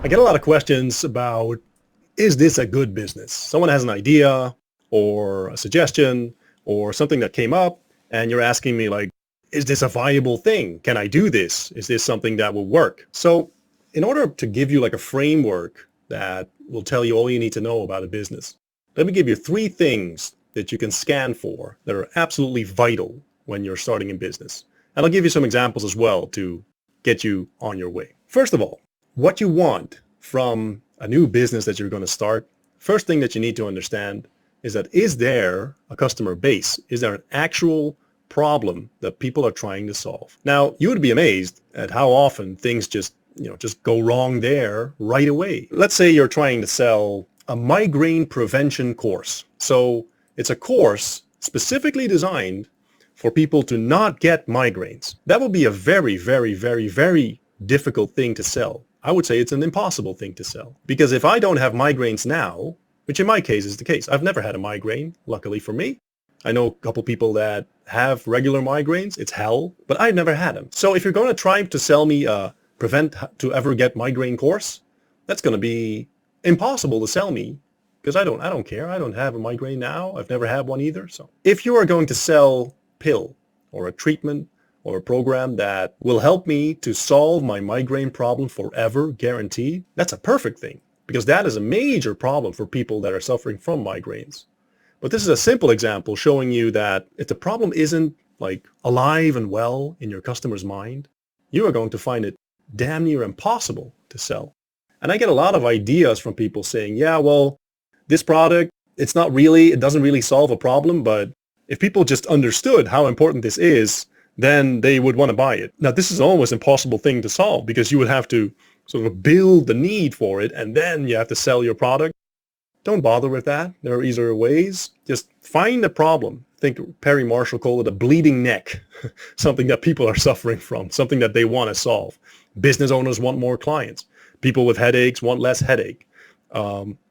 I get a lot of questions about, is this a good business? Someone has an idea or a suggestion or something that came up, and you're asking me like, is this a viable thing? Can I do this? Is this something that will work? So in order to give you like a framework that will tell you all you need to know about a business, let me give you three things that you can scan for that are absolutely vital when you're starting in business. And I'll give you some examples as well to get you on your way. First of all, what you want from a new business that you're going to start, first thing that you need to understand is that, is there a customer base? Is there an actual problem that people are trying to solve? Now, you would be amazed at how often things just go wrong there right away. Let's say you're trying to sell a migraine prevention course. So it's a course specifically designed for people to not get migraines. That would be a very, very, very, very difficult thing to sell. I would say it's an impossible thing to sell. Because if I don't have migraines now, which in my case is the case, I've never had a migraine, luckily for me. I know a couple people that have regular migraines. It's hell, but I've never had them. So if you're going to try to sell me a prevent to ever get migraine course, that's going to be impossible to sell me because I don't care. I don't have a migraine now. I've never had one either. So if you are going to sell pill or a treatment or a program that will help me to solve my migraine problem forever, guaranteed, that's a perfect thing, because that is a major problem for people that are suffering from migraines. But this is a simple example showing you that if the problem isn't like alive and well in your customer's mind, you are going to find it damn near impossible to sell. And I get a lot of ideas from people saying, yeah, well, this product, it doesn't really solve a problem, but if people just understood how important this is, then they would want to buy it. Now, this is almost an impossible thing to solve because you would have to sort of build the need for it, and then you have to sell your product. Don't bother with that. There are easier ways. Just find the problem. I think Perry Marshall called it a bleeding neck, something that people are suffering from, something that they want to solve. Business owners want more clients. People with headaches want less headache.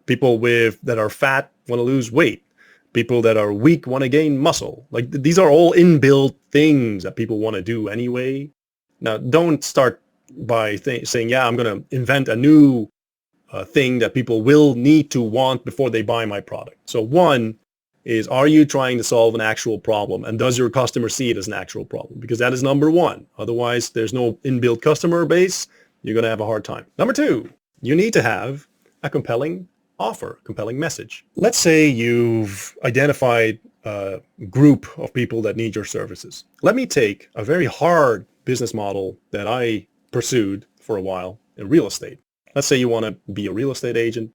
People that are fat want to lose weight. People that are weak want to gain muscle. Like, these are all inbuilt things that people want to do anyway. Now, don't start by saying, yeah, I'm going to invent a new thing that people will need to want before they buy my product. So one is, are you trying to solve an actual problem? And does your customer see it as an actual problem? Because that is number one. Otherwise, there's no inbuilt customer base. You're going to have a hard time. Number two, you need to have a compelling offer, compelling message. Let's say you've identified a group of people that need your services. Let me take a very hard business model that I pursued for a while in real estate. Let's say you want to be a real estate agent.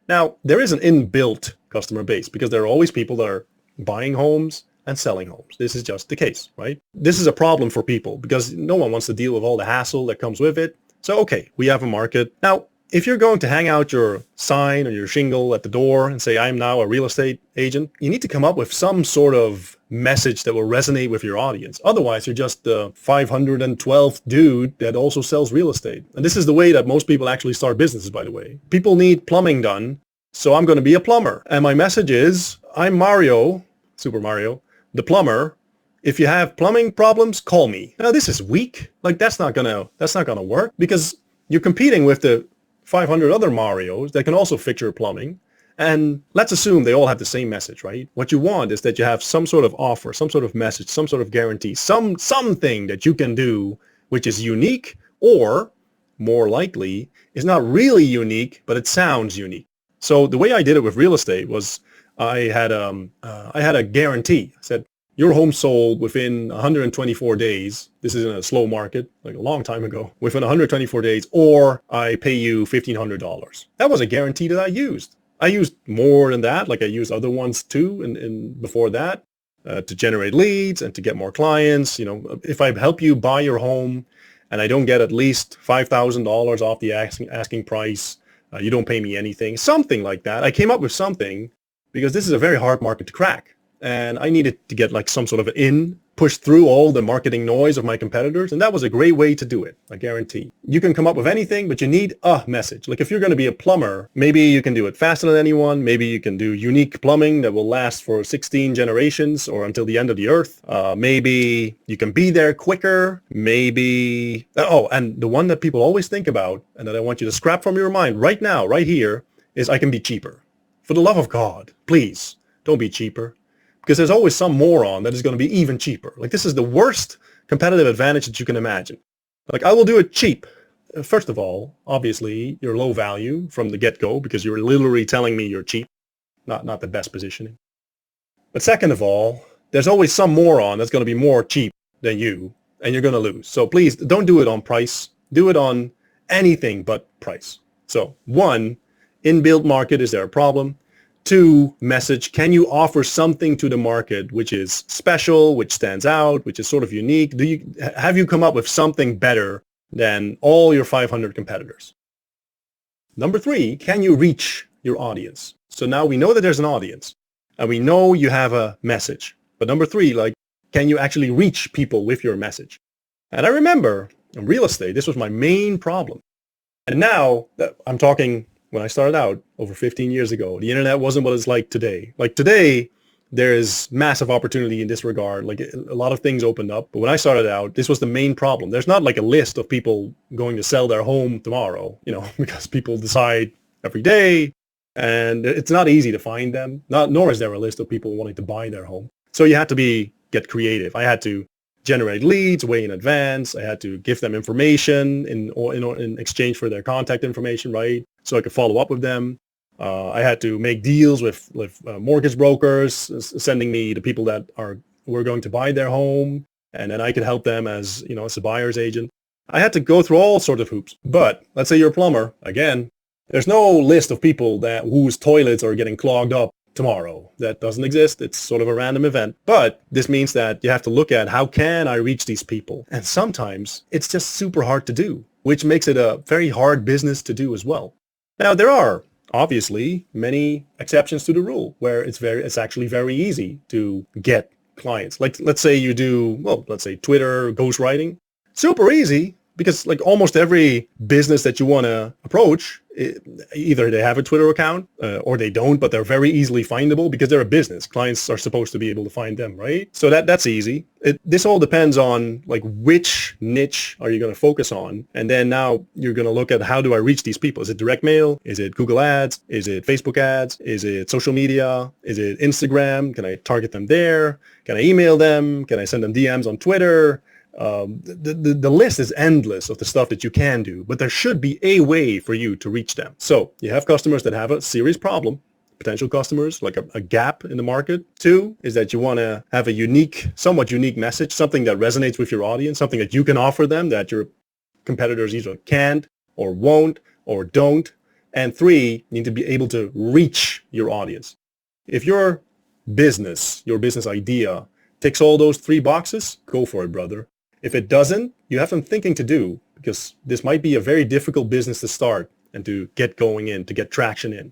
Now, there is an inbuilt customer base because there are always people that are buying homes and selling homes. This is just the case, right? This is a problem for people because no one wants to deal with all the hassle that comes with it. So, okay, we have a market. Now, if you're going to hang out your sign or your shingle at the door and say, I'm now a real estate agent, you need to come up with some sort of message that will resonate with your audience. Otherwise, you're just the 512th dude that also sells real estate. And this is the way that most people actually start businesses, by the way. People need plumbing done, so I'm going to be a plumber. And my message is, I'm Mario, Super Mario, the plumber. If you have plumbing problems, call me. Now, this is weak. Like, that's not gonna work because you're competing with the 500 other Marios that can also fix your plumbing. And let's assume they all have the same message, right? What you want is that you have some sort of offer, some sort of message, some sort of guarantee, something that you can do which is unique, or more likely is not really unique, but it sounds unique. So the way I did it with real estate was I had a guarantee. I said, your home sold within 124 days. This is in a slow market, like a long time ago. Within 124 days, or I pay you $1,500. That was a guarantee that I used. I used more than that, like I used other ones too, and before that, to generate leads and to get more clients. You know, if I help you buy your home, and I don't get at least $5,000 off the asking price, you don't pay me anything. Something like that. I came up with something because this is a very hard market to crack. And I needed to get like some sort of an in push through all the marketing noise of my competitors. And that was a great way to do it, I guarantee. You can come up with anything, but you need a message. Like if you're going to be a plumber, maybe you can do it faster than anyone. Maybe you can do unique plumbing that will last for 16 generations or until the end of the earth. Maybe you can be there quicker. Maybe, oh, and the one that people always think about and that I want you to scrap from your mind right now, right here, is I can be cheaper. For the love of God, please don't be cheaper. Because there's always some moron that is going to be even cheaper. Like this is the worst competitive advantage that you can imagine. Like I will do it cheap. First of all, obviously you're low value from the get-go because you're literally telling me you're cheap. Not the best positioning. But second of all, there's always some moron that's going to be more cheap than you and you're going to lose. So please don't do it on price. Do it on anything but price. So 1, in-built market, is there a problem? 2, message, can you offer something to the market which is special, which stands out, which is sort of unique? Have you come up with something better than all your 500 competitors? Number 3, can you reach your audience? So now we know that there's an audience and we know you have a message. But number 3, like, can you actually reach people with your message? And I remember in real estate, this was my main problem. And now that I'm talking when I started out over 15 years ago, the internet wasn't what it's like today. Like today, there is massive opportunity in this regard. Like a lot of things opened up. But when I started out, this was the main problem. There's not like a list of people going to sell their home tomorrow, because people decide every day and it's not easy to find them. Nor is there a list of people wanting to buy their home. So you had to get creative. I had to generate leads way in advance. I had to give them information in exchange for their contact information, right? So I could follow up with them. I had to make deals with mortgage brokers, sending me the people that were going to buy their home, and then I could help them as a buyer's agent. I had to go through all sorts of hoops. But let's say you're a plumber. Again, there's no list of people whose toilets are getting clogged up tomorrow. That doesn't exist. It's sort of a random event. But this means that you have to look at how can I reach these people? And sometimes it's just super hard to do, which makes it a very hard business to do as well. Now, there are obviously many exceptions to the rule where it's actually very easy to get clients. Like let's say you do, let's say Twitter ghostwriting. Super easy because like almost every business that you want to approach, either they have a Twitter account or they don't, but they're very easily findable because they're a business. Clients are supposed to be able to find them, right? So that's easy. This all depends on like which niche are you going to focus on? And then now you're going to look at how do I reach these people? Is it direct mail? Is it Google ads? Is it Facebook ads? Is it social media? Is it Instagram? Can I target them there? Can I email them? Can I send them DMs on Twitter? The list is endless of the stuff that you can do, but there should be a way for you to reach them. So you have customers that have a serious problem, potential customers, like a gap in the market. 2 is that you want to have a somewhat unique message, something that resonates with your audience, something that you can offer them that your competitors either can't or won't or don't. And 3, you need to be able to reach your audience. If your business idea ticks all those 3 boxes, go for it, brother. If it doesn't, you have some thinking to do because this might be a very difficult business to start and to get going in, to get traction in.